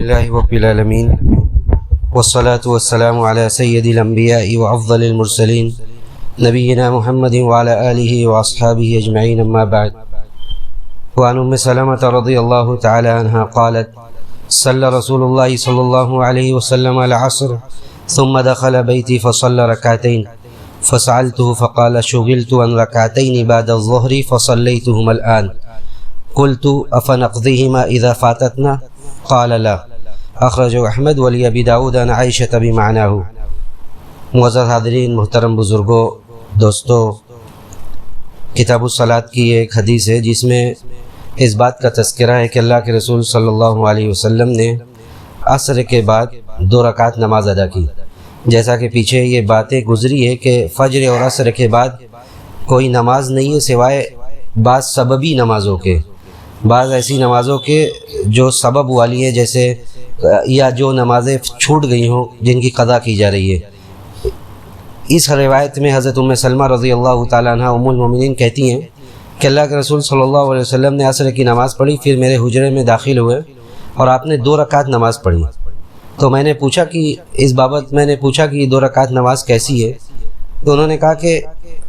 لله رب العالمين والصلاة والسلام على سيد الأنبياء وأفضل المرسلين نبينا محمد وعلى آله وأصحابه أجمعين أما بعد. وعن أم سلمة رضي الله تعالى عنها قالت: صلى رسول الله صلى الله عليه وسلم العصر ثم دخل بيتي فصلى ركعتين فسألته فقال: شغلت عن ركعتين بعد الظهر فصليتهما الآن. قلت: أفنقضيهما إذا فاتتنا؟ قال: لا. اخرجہ احمد ولأبی داؤد عن عائشة بمعناه. معزز حاضرین، محترم بزرگوں، دوستو، کتاب الصلاۃ کی ایک حدیث ہے جس میں اس بات کا تذکرہ ہے کہ اللہ کے رسول صلی اللہ علیہ وسلم نے عصر کے بعد 2 رکعت نماز ادا کی. جیسا کہ پیچھے یہ باتیں گزری ہے کہ فجر اور عصر کے بعد کوئی نماز نہیں ہے سوائے بعض سببی نمازوں کے، بعض ایسی نمازوں کے جو سبب والی ہیں، جیسے یا جو نمازیں چھوٹ گئی ہوں جن کی قضا کی جا رہی ہے. اس روایت میں حضرت ام سلمہ رضی اللہ تعالیٰ عنہ ام المومنین کہتی ہیں کہ اللہ کے رسول صلی اللہ علیہ وسلم نے عصر کی نماز پڑھی، پھر میرے حجرے میں داخل ہوئے اور آپ نے 2 رکعت نماز پڑھی. تو میں نے پوچھا کہ اس بابت یہ 2 رکعت نماز کیسی ہے؟ تو انہوں نے کہا کہ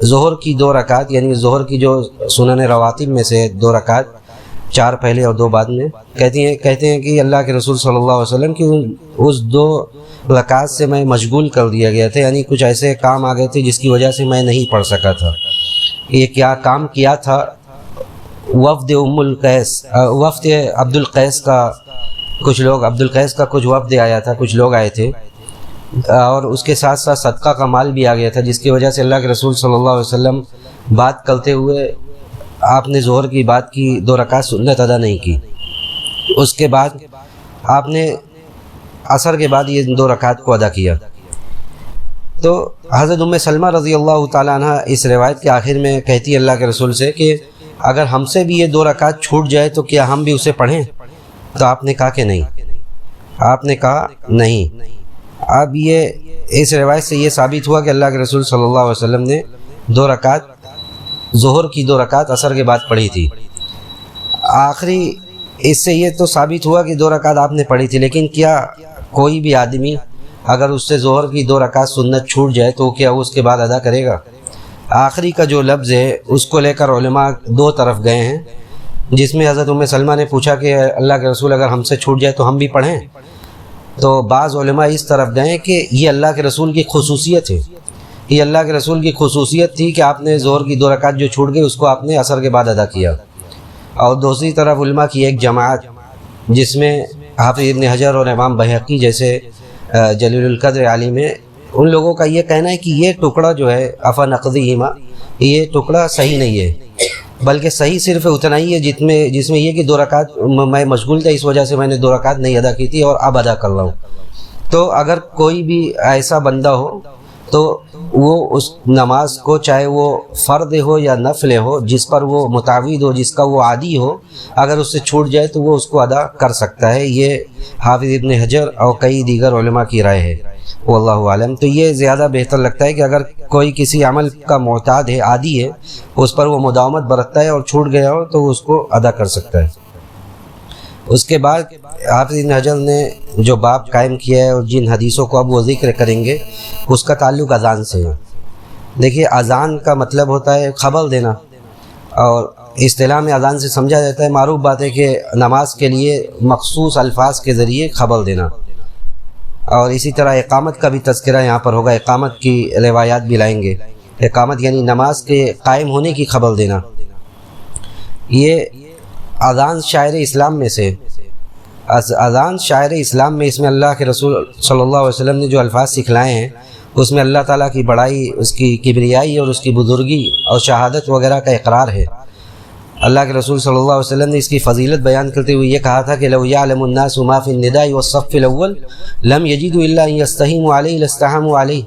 ظہر کی 2 رکعت، یعنی ظہر کی جو سنن رواتب میں سے 2 رکعت، 4 پہلے اور 2 بعد میں، کہتے ہیں کہ اللہ کے رسول صلی اللہ علیہ وسلم کی اس 2 رکعت سے میں مشغول کر دیا گیا تھا، یعنی کچھ ایسے کام آ گئے تھے جس کی وجہ سے میں نہیں پڑھ سکا تھا. یہ کیا کام کیا تھا؟ وفد عبد القیس کا کچھ وفد آیا تھا، کچھ لوگ آئے تھے، اور اس کے ساتھ ساتھ صدقہ کا مال بھی آ گیا تھا، جس کی وجہ سے اللہ کے رسول صلی اللہ علیہ وسلم بات کرتے ہوئے آپ نے ظہر کی بات کی 2 رکعت سنت ادا نہیں کی. اس کے بعد آپ نے عصر کے بعد یہ 2 رکعت کو ادا کیا. تو حضرت ام سلمہ رضی اللہ تعالیٰ عنہ اس روایت کے آخر میں کہتی ہے اللہ کے رسول سے کہ اگر ہم سے بھی یہ 2 رکعت چھوٹ جائے تو کیا ہم بھی اسے پڑھیں؟ تو آپ نے کہا کہ نہیں. آپ نے کہا نہیں. اب یہ اس روایت سے یہ ثابت ہوا کہ اللہ کے رسول صلی اللہ علیہ وسلم نے 2 رکعت ظہر کی 2 رکعت عصر کے بعد پڑھی تھی. آخری اس سے یہ تو ثابت ہوا کہ 2 رکعت آپ نے پڑھی تھی، لیکن کیا کوئی بھی آدمی اگر اس سے ظہر کی 2 رکعت سنت چھوٹ جائے تو کیا وہ اس کے بعد ادا کرے گا؟ آخری کا جو لفظ ہے اس کو لے کر علماء 2 طرف گئے ہیں، جس میں حضرت ام سلمہ نے پوچھا کہ اللہ کے رسول اگر ہم سے چھوٹ جائے تو ہم بھی پڑھیں. تو بعض علماء اس طرف گئے ہیں کہ یہ اللہ کے رسول کی خصوصیت ہے، یہ اللہ کے رسول کی خصوصیت تھی کہ آپ نے ظہر کی 2 رکعت جو چھوٹ گئی اس کو آپ نے عصر کے بعد ادا کیا. اور دوسری طرف علماء کی ایک جماعت جس میں حافظ ابن حجر اور امام بہقی جیسے جلیل القدر عالم ہیں، ان لوگوں کا یہ کہنا ہے کہ یہ ٹکڑا جو ہے افنقضیہما، یہ ٹکڑا صحیح نہیں ہے، بلکہ صحیح صرف اتنا ہی ہے جس میں یہ کہ 2 رکعت میں مشغول تھا، اس وجہ سے میں نے 2 رکعت نہیں ادا کی تھی اور اب ادا کر رہا ہوں. تو اگر کوئی بھی ایسا بندہ ہو تو وہ اس نماز کو، چاہے وہ فرض ہو یا نفل ہو، جس پر وہ متعود ہو، جس کا وہ عادی ہو، اگر اس سے چھوٹ جائے تو وہ اس کو ادا کر سکتا ہے. یہ حافظ ابن حجر اور کئی دیگر علماء کی رائے ہے، واللہ عالم. تو یہ زیادہ بہتر لگتا ہے کہ اگر کوئی کسی عمل کا معتاد ہے، عادی ہے، اس پر وہ مداومت برتتا ہے اور چھوٹ گیا ہو تو وہ اس کو ادا کر سکتا ہے. اس کے بعد حافظ ابن حجر نے جو باب قائم کیا ہے اور جن حدیثوں کو اب وہ ذکر کریں گے اس کا تعلق اذان سے ہے. دیکھیے، اذان کا مطلب ہوتا ہے خبر دینا، اور اصطلاح میں اذان سے سمجھا جاتا ہے، معروف بات ہے کہ نماز کے لیے مخصوص الفاظ کے ذریعے خبر دینا. اور اسی طرح اقامت کا بھی تذکرہ یہاں پر ہوگا، اقامت کی روایات بھی لائیں گے. اقامت یعنی نماز کے قائم ہونے کی خبر دینا. یہ اذان شاعر اسلام میں سے، اذان شاعر اسلام میں، اس میں اللہ کے رسول صلی اللہ علیہ وسلم نے جو الفاظ سکھلائے ہیں اس میں اللہ تعالیٰ کی بڑائی، اس کی کبریائی اور اس کی بزرگی اور شہادت وغیرہ کا اقرار ہے. اللہ کے رسول صلی اللہ علیہ وسلم نے اس کی فضیلت بیان کرتے ہوئے یہ کہا تھا کہ لو یعلم الناس ما فی النداء والصف الاول لم یجدوا الا ان یستہیموا علیہ لاستحاموا علیہ،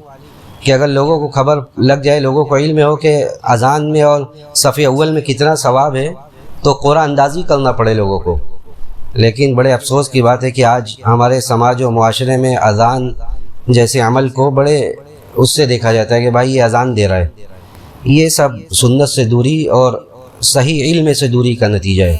کہ اگر لوگوں کو خبر لگ جائے، لوگوں کو علم ہو کہ اذان میں اور صف اول میں کتنا ثواب ہے، تو قرآن اندازی کرنا پڑے لوگوں کو. لیکن بڑے افسوس کی بات ہے کہ آج ہمارے سماج و معاشرے میں اذان جیسے عمل کو بڑے اس سے دیکھا جاتا ہے کہ بھائی یہ اذان دے رہا ہے. یہ سب سنت سے دوری اور صحیح علم سے دوری کا نتیجہ ہے.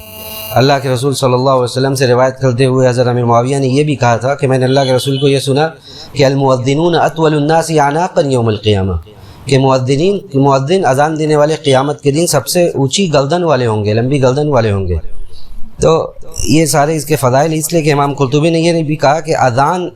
اللہ کے رسول صلی اللہ علیہ وسلم سے روایت کرتے ہوئے حضرت امیر معاویہ نے یہ بھی کہا تھا کہ میں نے اللہ کے رسول کو یہ سنا کہ المؤذنون اطول الناس اعناقا یوم القیامہ، کہ مؤذن اذان دینے والے قیامت کے دن سب سے اونچی گردن والے ہوں گے، لمبی گردن والے ہوں گے۔ تو یہ سارے اس کے فضائل، اس لیے کہ امام قرطبی نے یہ بھی کہا کہ اذان،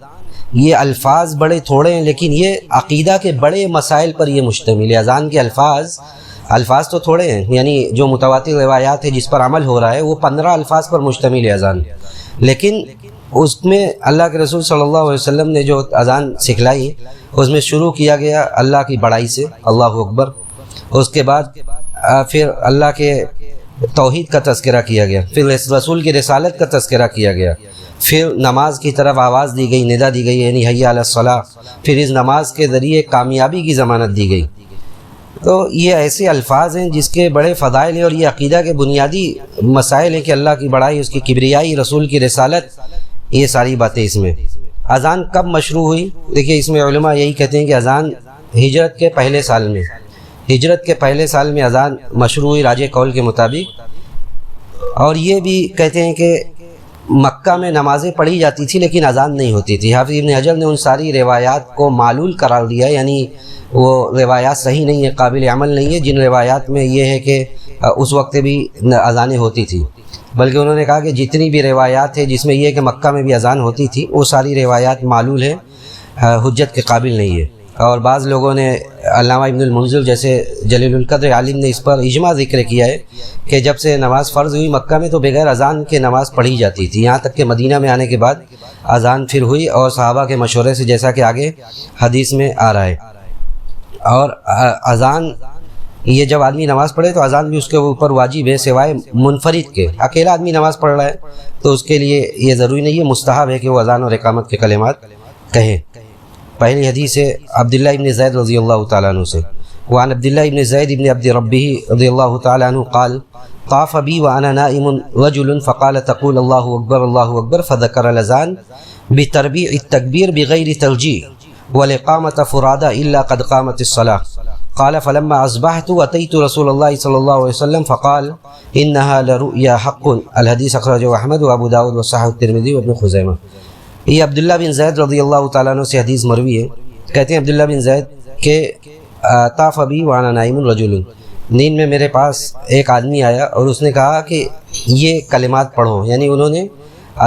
یہ الفاظ بڑے تھوڑے ہیں لیکن یہ عقیدہ کے بڑے مسائل پر یہ مشتمل ہے۔ اذان کے الفاظ تو تھوڑے ہیں، یعنی جو متواتر روایات ہیں جس پر عمل ہو رہا ہے وہ 15 الفاظ پر مشتمل ہے اذان، لیکن اس میں اللہ کے رسول صلی اللہ علیہ وسلم نے جو اذان سکھلائی اس میں شروع کیا گیا اللہ کی بڑائی سے، اللہ اکبر، اس کے بعد پھر اللہ کے توحید کا تذکرہ کیا گیا، پھر رسول کی رسالت کا تذکرہ کیا گیا، پھر نماز کی طرف آواز دی گئی، ندا دی گئی، یعنی حی علی الصلاۃ، پھر اس نماز کے ذریعے کامیابی کی ضمانت دی گئی۔ تو یہ ایسے الفاظ ہیں جس کے بڑے فضائل ہیں، اور یہ عقیدہ کے بنیادی مسائل ہیں کہ اللہ کی بڑائی، اس کی کبریائی، رسول کی رسالت، یہ ساری باتیں اس میں۔ اذان کب مشروع ہوئی؟ دیکھیے اس میں علماء یہی کہتے ہیں کہ اذان ہجرت کے پہلے سال میں اذان مشروع ہوئی راجح قول کے مطابق، اور یہ بھی کہتے ہیں کہ مکہ میں نمازیں پڑھی جاتی تھی لیکن اذان نہیں ہوتی تھی۔ حافظ ابن حجر نے ان ساری روایات کو معلول قرار دیا، یعنی وہ روایات صحیح نہیں ہے، قابل عمل نہیں ہے جن روایات میں یہ ہے کہ اس وقت بھی اذانیں ہوتی تھی، بلکہ انہوں نے کہا کہ جتنی بھی روایات ہیں جس میں یہ ہے کہ مکہ میں بھی اذان ہوتی تھی وہ ساری روایات معلول ہیں، حجت کے قابل نہیں ہے۔ اور بعض لوگوں نے، علامہ ابن المنذر جیسے جلیل القدر عالم نے اس پر اجماع ذکر کیا ہے کہ جب سے نماز فرض ہوئی مکہ میں تو بغیر اذان کے نماز پڑھی جاتی تھی، یہاں تک کہ مدینہ میں آنے کے بعد اذان پھر ہوئی، اور صحابہ کے مشورے سے، جیسا کہ آگے حدیث میں آ رہا ہے۔ اور اذان، یہ جب آدمی نماز پڑھے تو اذان بھی اس کے اوپر واجب ہے، سوائے منفرد کے۔ اکیلا آدمی نماز پڑھ رہا ہے تو اس کے لیے یہ ضروری نہیں ہے، مستحب ہے کہ وہ اذان اور اقامت کے کلمات کہیں۔ پہلی حدیث ہے عبداللہ ابن زید رضی اللہ تعالیٰ عنہ سے، وعن عبداللہ ابن زید ابن عبد ربہ رضی اللہ تعالیٰ عنہ قال طاف بی وانا نائم رجل فقال تقول اللہ اکبر فذکر الاذان بتربیع التکبیر بغیر ترجیع والاقامۃ فرادا الا قد قامت الصلاة قال فلما اصبحت اتيت رسول اللہ صلی اللہ علیہ وسلم فقال انها لرؤيا حق، الحدیث اخرجہ احمد و ابو داود و صححہ الترمذی و ابن خزیمہ۔ یہ عبداللہ بن زید رضی اللہ تعالیٰ عنہ سے حدیث مروی ہے، کہتے ہیں عبداللہ بن زید کہ طاف بی وانا نائم رجل، نیند میں میرے پاس ایک آدمی آیا اور اس نے کہا کہ یہ کلمات پڑھو، یعنی انہوں نے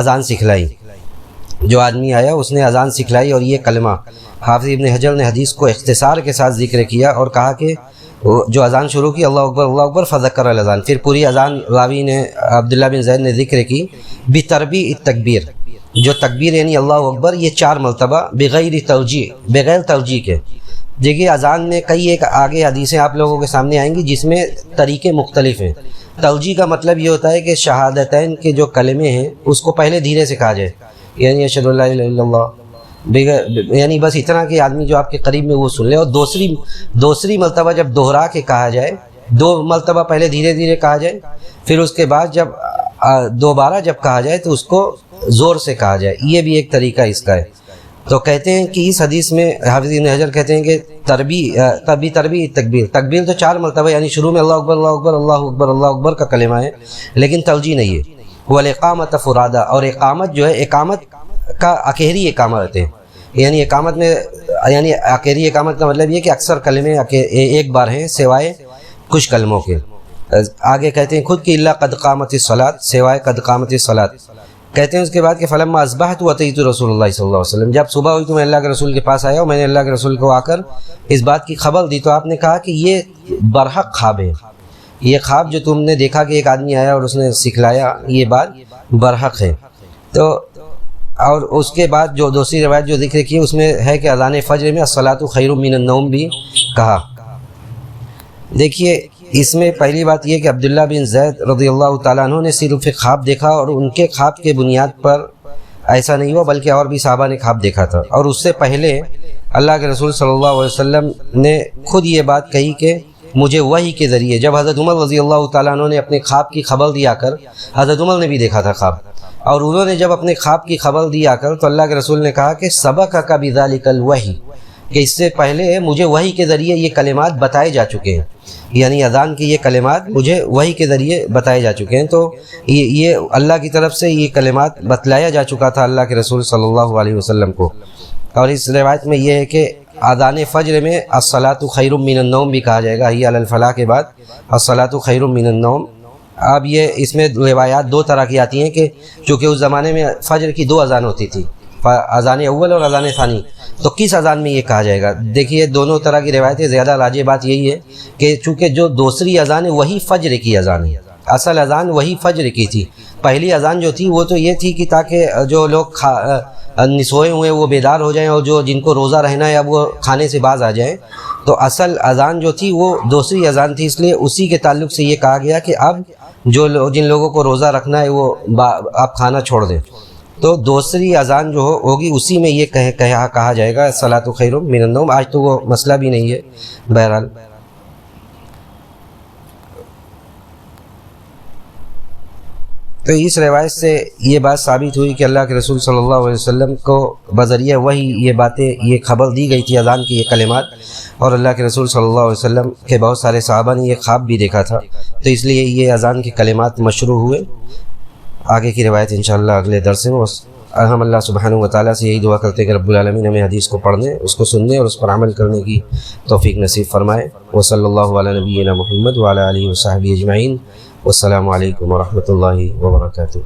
اذان سکھلائی، جو آدمی آیا اس نے اذان سکھلائی اور یہ کلمہ۔ حافظ ابن حجر نے حدیث کو اختصار کے ساتھ ذکر کیا اور کہا کہ جو اذان شروع کی اللہ اکبر فذکر الاذان، پھر پوری اذان راوی نے، عبداللہ بن زید نے ذکر کی بتربیع التکبیر، جو تکبیر یعنی اللہ اکبر، یہ 4 مرتبہ بغیر ترجیع کے۔ دیکھیے اذان میں کئی ایک آگے حدیثیں آپ لوگوں کے سامنے آئیں گی جس میں طریقے مختلف ہیں۔ ترجیع کا مطلب یہ ہوتا ہے کہ شہادتین کے جو کلمے ہیں اس کو پہلے دھیرے سے کہا جائے، یعنی اشہد ان لا الہ الا اللہ، یعنی بس اتنا کہ آدمی جو آپ کے قریب میں وہ سن لے، اور دوسری مرتبہ جب دوہرا کے کہا جائے، 2 مرتبہ پہلے دھیرے دھیرے کہا جائے، پھر اس کے بعد جب دوبارہ جب کہا جائے تو اس کو زور سے کہا جائے، یہ بھی ایک طریقہ اس کا ہے۔ تو کہتے ہیں کہ اس حدیث میں حافظ ابن حجر کہتے ہیں کہ تربیع تکبیر تو 4 مرتبہ، یعنی شروع میں اللہ اکبر کا کلمہ ہے لیکن ترجیع نہیں ہے۔ والاقامۃ فرادا، اور اقامت جو ہے، اقامت کا اکیری اقامت ہے، یعنی اقامت میں، یعنی اکیری اقامت کا مطلب یہ کہ اکثر کلمے ایک بار ہیں سوائے کچھ کلموں کے۔ آگے کہتے ہیں خود کی الا قد قامت الصلاۃ، سوائے قد قامت الصلاۃ۔ کہتے ہیں اس کے بعد کہ فلما اصبحت اتیت رسول اللہ صلی اللہ علیہ وسلم، جب صبح ہوئی تو میں اللہ کے رسول کے پاس آیا اور میں نے اللہ کے رسول کو آ کر اس بات کی خبر دی، تو آپ نے کہا کہ یہ برحق خواب ہے، یہ خواب جو تم نے دیکھا کہ ایک آدمی آیا اور اس نے سکھلایا، یہ بات برحق ہے۔ تو اور اس کے بعد جو دوسری روایت جو ذکر کی اس میں ہے کہ اذان فجر میں الصلاۃ خیر من النوم بھی کہا۔ دیکھیے اس میں پہلی بات یہ کہ عبداللہ بن زید رضی اللہ تعالیٰ عنہ نے صرف ایک خواب دیکھا، اور ان کے خواب کے بنیاد پر ایسا نہیں ہوا بلکہ اور بھی صحابہ نے خواب دیکھا تھا، اور اس سے پہلے اللہ کے رسول صلی اللہ علیہ وسلم نے خود یہ بات کہی کہ مجھے وحی کے ذریعے، جب حضرت عمر رضی اللہ تعالیٰ عنہ نے اپنے خواب کی خبر دی آ کر، حضرت عمر نے بھی دیکھا تھا خواب، اور انہوں نے جب اپنے خواب کی خبر دی آ کر تو اللہ کے رسول نے کہا کہ سبقک بذالک الوحی، کہ اس سے پہلے مجھے وحی کے ذریعے یہ کلمات بتائے جا چکے ہیں، یعنی اذان کے یہ کلمات مجھے وحی کے ذریعے بتائے جا چکے ہیں۔ تو یہ اللہ کی طرف سے یہ کلمات بتلایا جا چکا تھا اللہ کے رسول صلی اللہ علیہ وسلم کو۔ اور اس روایت میں یہ ہے کہ اذان فجر میں الصلاۃ خیر من النوم بھی کہا جائے گا، حی علی الفلاح کے بعد الصلاۃ خیر من النوم۔ اب یہ اس میں روایات دو طرح کی آتی ہیں کہ چونکہ اس زمانے میں فجر کی دو اذان ہوتی تھی، اذان اول اور اذان ثانی، تو کس اذان میں یہ کہا جائے گا؟ دیکھیے دونوں طرح کی روایتیں، زیادہ راجح بات یہی ہے کہ چونکہ جو دوسری اذان ہے وہی فجر کی اذان ہے، اصل اذان وہی فجر کی تھی۔ پہلی اذان جو تھی وہ تو یہ تھی کہ تاکہ جو لوگ سوئے ہوئے وہ بیدار ہو جائیں، اور جو جن کو روزہ رہنا ہے اب وہ کھانے سے باز آ جائیں۔ تو اصل اذان جو تھی وہ دوسری اذان تھی، اس لیے اسی کے تعلق سے یہ کہا گیا کہ اب جن لوگوں کو روزہ رکھنا ہے وہ آپ کھانا چھوڑ دیں۔ تو دوسری اذان جو ہوگی اسی میں یہ کہا جائے گا الصلاۃ خیر من النوم۔ آج تو وہ مسئلہ بھی نہیں ہے، بہرحال۔ تو اس روایت سے یہ بات ثابت ہوئی کہ اللہ کے رسول صلی اللہ علیہ وسلم کو بذریعہ وحی یہ باتیں، یہ خبر دی گئی تھی اذان کی یہ کلمات، اور اللہ کے رسول صلی اللہ علیہ وسلم کے بہت سارے صحابہ نے یہ خواب بھی دیکھا تھا، تو اس لیے یہ اذان کے کلمات مشروع ہوئے۔ آگے کی روایت انشاءاللہ اگلے درس میں۔ ہم اللہ سبحانہ و تعالیٰ سے یہی دعا کرتے ہیں کہ رب العالمین ہمیں حدیث کو پڑھنے، اس کو سننے اور اس پر عمل کرنے کی توفیق نصیب فرمائے۔ وصلی اللہ علی نبینا محمد وعلی آلہ وصحبہ اجمعین۔ والسلام علیکم ورحمۃ اللہ وبرکاتہ۔